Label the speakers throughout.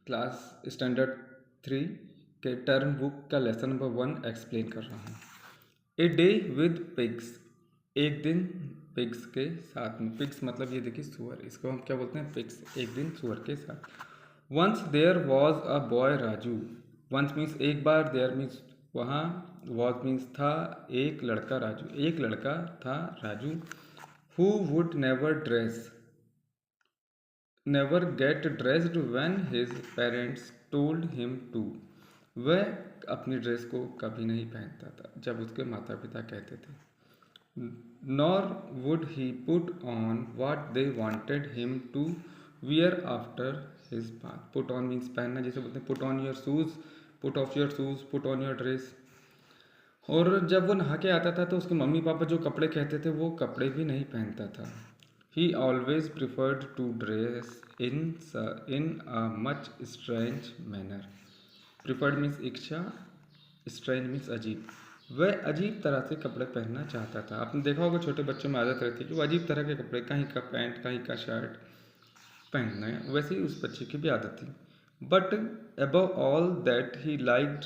Speaker 1: Class standard 3 के term book का lesson number 1 explain कर रहा हूँ। ए डे विद पिग्स, एक दिन पिग्स के साथ में। पिग्स मतलब ये देखिए सुअर, इसको हम क्या बोलते हैं, पिग्स। एक दिन सुअर के साथ। Once there was a boy Raju. Once means एक बार, देयर मीन्स वहाँ, वॉज मीन्स था, एक लड़का राजू, एक लड़का था Raju. Who would never get dressed when his parents told him to. वह अपनी ड्रेस को कभी नहीं पहनता था जब उसके माता पिता कहते थे। Nor would he put on what they wanted him to wear after his bath. Put on means पहनना, जैसे बोलते हैं put on your shoes, put off your shoes, put on your dress. और जब वो नहा के आता था तो उसके मम्मी पापा जो कपड़े कहते थे वो कपड़े भी नहीं पहनता था। He always preferred to dress in a much strange manner. Preferred means इच्छा, स्ट्रेंज मीन्स अजीब। वह अजीब तरह से कपड़े पहनना चाहता था। आपने देखा होगा छोटे बच्चों में आदत रहती है कि वो अजीब तरह के कपड़े, कहीं का पैंट कहीं का शर्ट पहनना है, वैसे ही उस बच्चे की भी आदत थी। But above all that he liked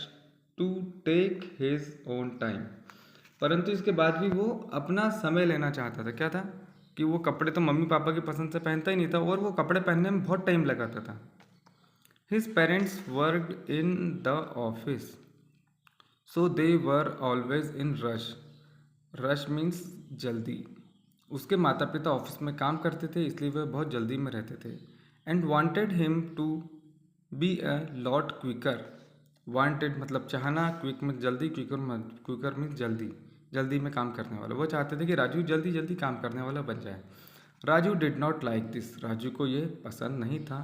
Speaker 1: to take his own time. परंतु इसके बाद भी वो अपना समय लेना चाहता था। क्या था कि वो कपड़े तो मम्मी पापा की पसंद से पहनता ही नहीं था और वो कपड़े पहनने में बहुत टाइम लगाता था। His parents worked in the office, so they were always in rush. Rush means जल्दी। उसके माता पिता ऑफिस में काम करते थे, इसलिए वह बहुत जल्दी में रहते थे। And wanted him to be a lot quicker. Wanted मतलब चाहना, क्विक में जल्दी, क्विकर मीन्स जल्दी, जल्दी में काम करने वाला। वो चाहते थे कि राजू जल्दी जल्दी काम करने वाला बन जाए। Raju did not like this, Raju को ये पसंद नहीं था।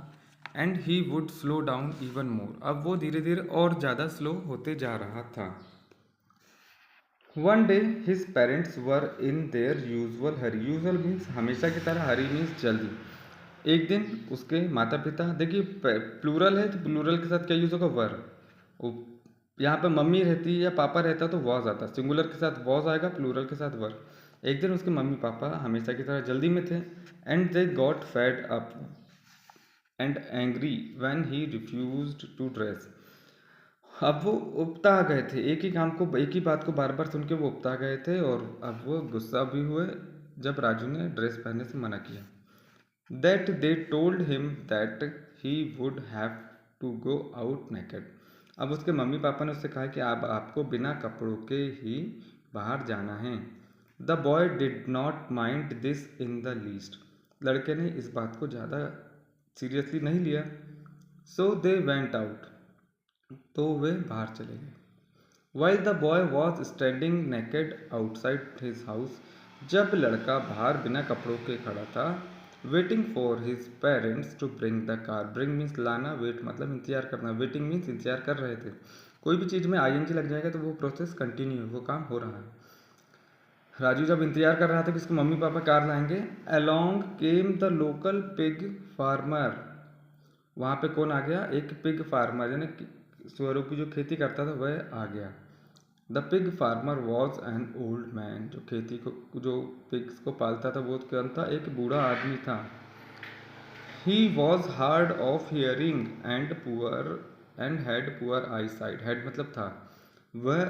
Speaker 1: And he would slow down even more, अब वो धीरे धीरे और ज़्यादा स्लो होते जा रहा था। One day his parents were in their usual Hari. Usual means हमेशा की तरह, हरी मीन्स जल्दी। एक दिन उसके माता पिता, देखिए प्लूरल है तो प्लूरल के साथ क्या यूज होगा, वर। यहाँ पे मम्मी रहती या पापा रहता तो वॉज आता, सिंगुलर के साथ वॉज आएगा, प्लूरल के साथ वर। एक दिन उसके मम्मी पापा हमेशा की तरह जल्दी में थे। And they got fed up and angry when he refused to dress. अब वो उकता गए थे, एक ही काम को, एक ही बात को बार बार सुन के वो उकता गए थे और अब वो गुस्सा भी हुए जब राजू ने ड्रेस पहनने से मना किया। That they told him that he would have to go out naked. अब उसके मम्मी पापा ने उससे कहा कि अब आपको बिना कपड़ों के ही बाहर जाना है। The boy did not mind this in the least. लड़के ने इस बात को ज़्यादा सीरियसली नहीं लिया। सो दे वेंट आउट, तो वे बाहर चले गए। While the boy was standing naked outside his house, जब लड़का बाहर बिना कपड़ों के खड़ा था। Waiting for his parents to bring the car. Bring means लाना, वेट मतलब इंतजार करना, वेटिंग मीन्स इंतजार कर रहे थे। कोई भी चीज़ में आईएनजी लग जाएगा तो वो प्रोसेस कंटिन्यू है, वो काम हो रहा है। राजू जब इंतजार कर रहा था कि उसके मम्मी पापा कार लाएंगे, along came the local pig farmer. वहाँ पे कौन आ गया, एक पिग फार्मर, यानी सुअरों की जो खेती करता था वह आ गया। The pig farmer was an old man. जो खेती को, जो पिग्स को पालता था वो कौन था, एक बूढ़ा आदमी था। He was hard of hearing and poor and had poor I site. Had मतलब था, वह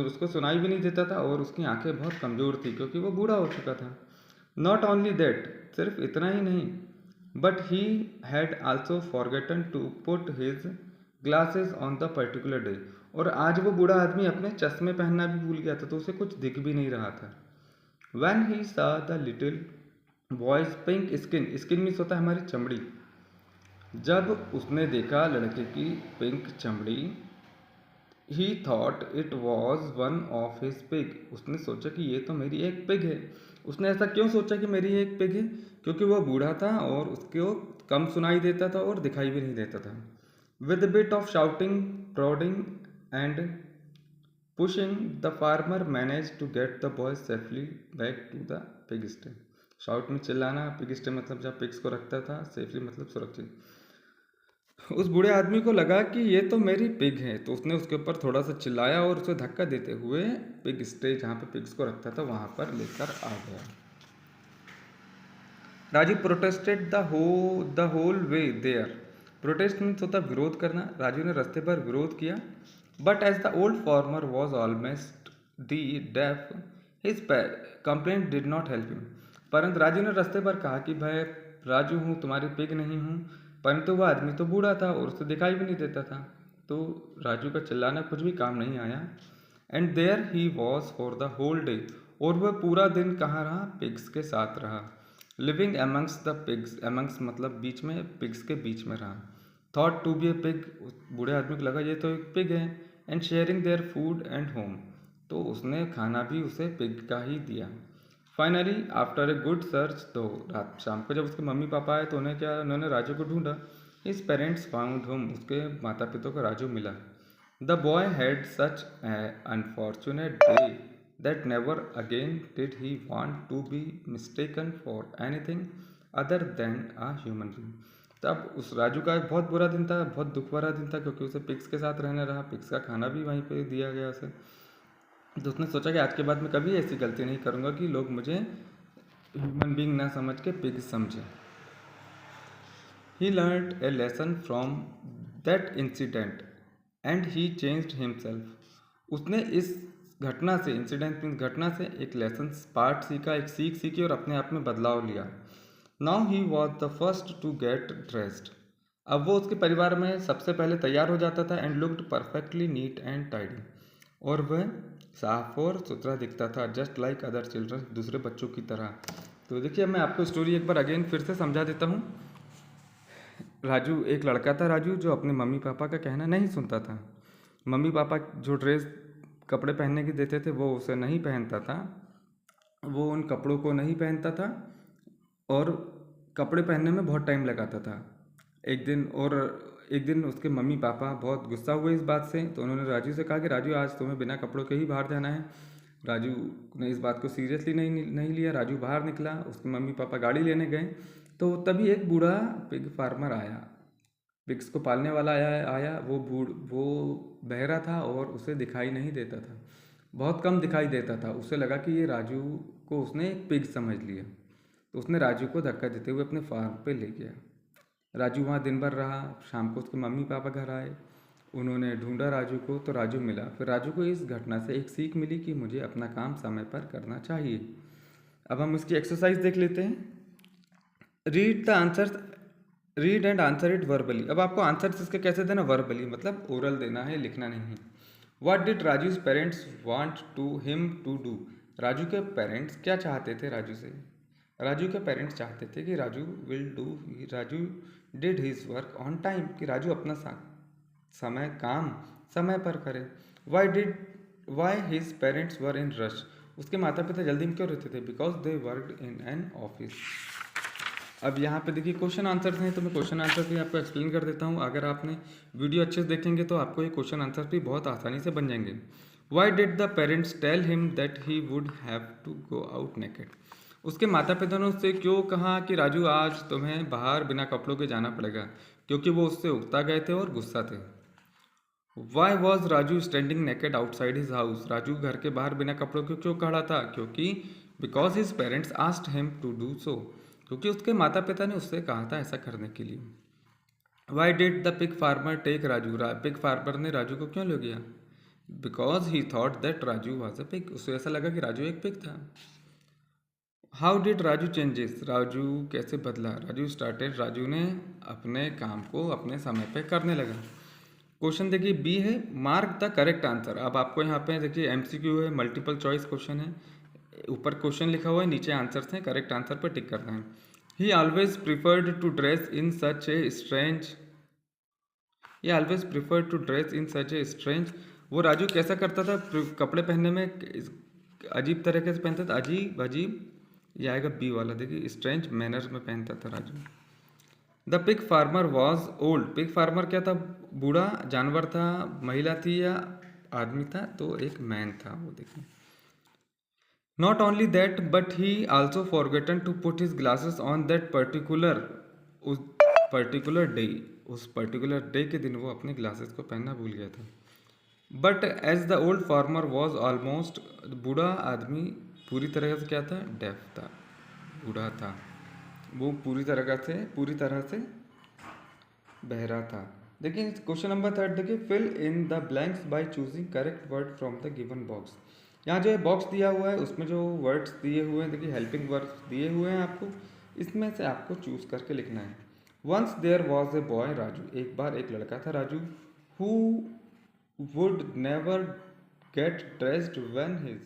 Speaker 1: उसको सुनाई भी नहीं देता था और उसकी आंखें बहुत कमज़ोर थी क्योंकि वो बूढ़ा हो चुका था। नॉट ओनली दैट, सिर्फ इतना ही नहीं, but he had also forgotten to put his glasses on the particular day. और आज वो बूढ़ा आदमी अपने चश्मे पहनना भी भूल गया था, तो उसे कुछ दिख भी नहीं रहा था। वैन ही सा the little boys pink skin, skin means होता है हमारी चमड़ी। जब उसने देखा लड़के की पिंक चमड़ी, ही thought it was one of his pig. उसने सोचा कि ये तो मेरी एक पिग है। उसने ऐसा क्यों सोचा कि मेरी एक पिग है, क्योंकि वह बूढ़ा था और उसको कम सुनाई देता था और दिखाई भी नहीं देता था। With bit of shouting, prodding and pushing, the farmer manage to get the boy safely back to the pig sty. Shout में चिल्लाना, पिग स्टे मतलब जहाँ पिग्स को रखता था, सेफली मतलब सुरक्षित। उस बूढ़े आदमी को लगा कि ये तो मेरी पिग है, तो उसने उसके ऊपर थोड़ा सा चिल्लाया और उसे धक्का देते हुए पिग स्टे जहाँ पे पिग्स को रखता था वहाँ पर लेकर आ गया। Raju protested the whole way there. Protest means होता है विरोध करना। राजू ने रास्ते पर विरोध किया। But as the old farmer was almost the deaf his complaint did not help him. परंतु राजू ने रास्ते पर कहा कि भाई राजू हूँ, तुम्हारी पिग नहीं हूँ। परंतु वह आदमी तो बूढ़ा था और उसे दिखाई भी नहीं देता था, तो राजू का चिल्लाना कुछ भी काम नहीं आया। And there he was for the whole day, और वह पूरा दिन कहाँ रहा? पिग्स के साथ रहा। Living amongst the pigs, amongst मतलब बीच में, पिग्स के बीच में रहा। Thought to be a pig, बूढ़े आदमी को लगा ये तो एक पिग है। And sharing their food and home, तो उसने खाना भी उसे पिग का ही दिया। Finally after a good search, तो रात शाम को जब उसके मम्मी पापा आए तो उन्होंने राजू को ढूंढा। हिज पेरेंट्स फाउंड होम, उसके माता पिता को राजू मिला। The boy had such unfortunate day that never again did he want to be mistaken for anything other than a human being. तब उस राजू का एक बहुत बुरा दिन था, बहुत दुख भरा दिन था, क्योंकि उसे पिग्स के साथ रहना रहा, पिग्स का खाना भी वहीं पे दिया गया उसे। तो उसने सोचा कि आज के बाद मैं कभी ऐसी गलती नहीं करूँगा कि लोग मुझे ह्यूमन बीइंग ना समझ के पिग समझे। He learn a lesson from that incident and he changed himself. उसने इस घटना से, इंसिडेंट मीन्स घटना से, एक लेसन पार्ट सीखा, एक सीख सीखी और अपने आप में बदलाव लिया। Now he was the first to get dressed. अब वो उसके परिवार में सबसे पहले तैयार हो जाता था। And looked perfectly neat and tidy, और वह साफ और सुथरा दिखता था, जस्ट लाइक अदर चिल्ड्रन, दूसरे बच्चों की तरह। तो देखिए मैं आपको स्टोरी एक बार अगेन फिर से समझा देता हूँ। राजू, एक लड़का था राजू, जो अपने मम्मी पापा का कहना नहीं सुनता था। मम्मी पापा जो ड्रेस कपड़े पहनने के देते थे वो उसे नहीं पहनता था, वो उन कपड़ों को नहीं पहनता था और कपड़े पहनने में बहुत टाइम लगाता था। एक दिन उसके मम्मी पापा बहुत गुस्सा हुए इस बात से, तो उन्होंने राजू से कहा कि राजू आज तुम्हें बिना कपड़ों के ही बाहर जाना है। राजू ने इस बात को सीरियसली नहीं लिया। राजू बाहर निकला, उसके मम्मी पापा गाड़ी लेने गए, तो तभी एक बूढ़ा पिग फार्मर आया, पिग्स को पालने वाला आया। वो बहरा था और उसे दिखाई नहीं देता था, बहुत कम दिखाई देता था। उसे लगा कि ये राजू को उसने एक पिग समझ लिया, तो उसने राजू को धक्का देते हुए अपने फार्म पे ले गया। राजू वहाँ दिन भर रहा। शाम को उसके मम्मी पापा घर आए, उन्होंने ढूंढा राजू को, तो राजू मिला। फिर राजू को इस घटना से एक सीख मिली कि मुझे अपना काम समय पर करना चाहिए। अब हम इसकी एक्सरसाइज देख लेते हैं। Read and answer it verbally. अब आपको आंसर इसके कैसे देना? वर्बली, मतलब ओरल देना है, लिखना नहीं। What did Raju's parents want to him to do. Raju के पेरेंट्स क्या चाहते थे राजू से? राजू के पेरेंट्स चाहते थे कि Raju did his work on time, कि राजू अपना काम समय पर करे। Why his parents were in rush. उसके माता पिता जल्दी में क्यों रहते थे? Because they worked in an office. अब यहाँ पे देखिए क्वेश्चन आंसर्स हैं, तो मैं क्वेश्चन आंसर भी आपको एक्सप्लेन कर देता हूँ। अगर आपने वीडियो अच्छे से देखेंगे तो आपको ये क्वेश्चन आंसर भी बहुत आसानी से बन जाएंगे। Why did the parents tell him that he would have to go out naked. उसके माता पिता ने उससे क्यों कहा कि राजू आज तुम्हें बाहर बिना कपड़ों के जाना पड़ेगा? क्योंकि वो उससे उकता गए थे और गुस्सा थे। Why was Raju standing naked outside his house. Raju घर के बाहर बिना कपड़ों के क्यों खड़ा था? क्योंकि because his parents asked him to do so, क्योंकि उसके माता पिता ने उससे कहा था ऐसा करने के लिए। Why did the pig farmer take Raju. Pig farmer ने राजू को क्यों ले गया? Because he thought that Raju was a pig. उसे ऐसा लगा कि राजू एक पिग था। How did Raju changes. Raju कैसे बदला? राजू स्टार्टेड। राजू ने अपने काम को अपने समय पे करने लगा। क्वेश्चन देखिए बी है, मार्क द करेक्ट आंसर। अब आपको यहाँ पे देखिए एमसीक्यू है, मल्टीपल चॉइस क्वेश्चन है, ऊपर क्वेश्चन लिखा हुआ है, नीचे आंसर्स हैं, करेक्ट आंसर पर टिक करना है। He always preferred to dress in such a strange. ये always preferred to dress in such a strange, वो राजू कैसा करता था कपड़े पहनने में? अजीब तरीके से पहनता था, अजीब ये आएगा बी वाला। देखिए स्ट्रेंज मैनर्स में पहनता था Raju. The pig farmer was old. Pig farmer क्या था? बूढ़ा जानवर था, महिला थी या आदमी था? तो एक मैन था वो। देखिए not only that but he also forgotten to put his glasses on that उस पर्टिकुलर डे के दिन वो अपने ग्लासेस को पहनना भूल गया था। But as the old farmer was almost, बूढ़ा आदमी पूरी तरह से क्या था? डेफ था, बूढ़ा था वो पूरी तरह से बहरा था। देखिए क्वेश्चन नंबर थर्ड, देखिए fill in the blanks by choosing correct word from the given box. यहाँ जो है बॉक्स दिया हुआ है उसमें जो वर्ड्स दिए हुए हैं, देखिए हेल्पिंग वर्ड्स दिए हुए हैं आपको, इसमें से आपको चूज करके लिखना है। Once there was a boy Raju, एक बार एक लड़का था Raju, who would never get dressed when his